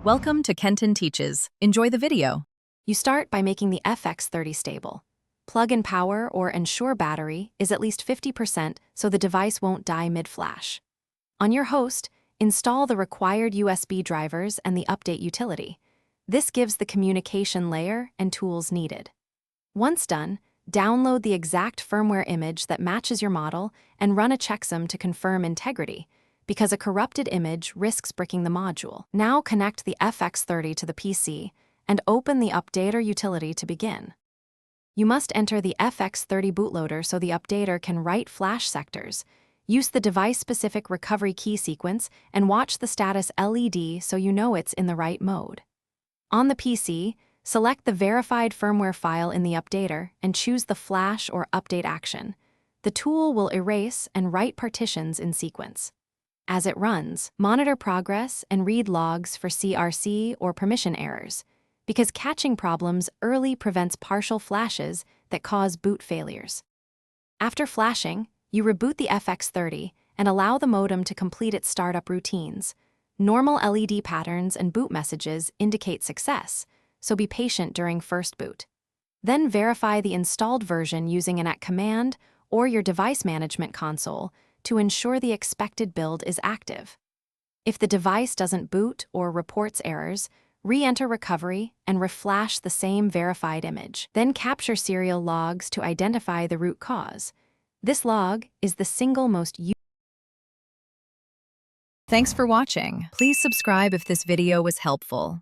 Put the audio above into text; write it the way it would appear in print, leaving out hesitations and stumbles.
Welcome to Kenton Teaches. Enjoy the video. You start by making the Fx30 stable. Plug-in power or ensure battery is at least 50% so the device won't die mid-flash. On your host, install the required USB drivers and the update utility. This gives the communication layer and tools needed. Once done, download the exact firmware image that matches your model and run a checksum to confirm integrity, because a corrupted image risks bricking the module. Now connect the Fx30 to the PC and open the updater utility to begin. You must enter the Fx30 bootloader so the updater can write flash sectors. Use the device-specific recovery key sequence and watch the status LED so you know it's in the right mode. On the PC, select the verified firmware file in the updater and choose the flash or update action. The tool will erase and write partitions in sequence. As it runs, monitor progress and read logs for CRC or permission errors, because catching problems early prevents partial flashes that cause boot failures. After flashing, you reboot the Fx30 and allow the modem to complete its startup routines. Normal LED patterns and boot messages indicate success, so be patient during first boot. Then verify the installed version using an @command or your device management console to ensure the expected build is active. If the device doesn't boot or reports errors, re-enter recovery and reflash the same verified image. Then capture serial logs to identify the root cause. This log is the single most useful. Thanks for watching. Please subscribe if this video was helpful.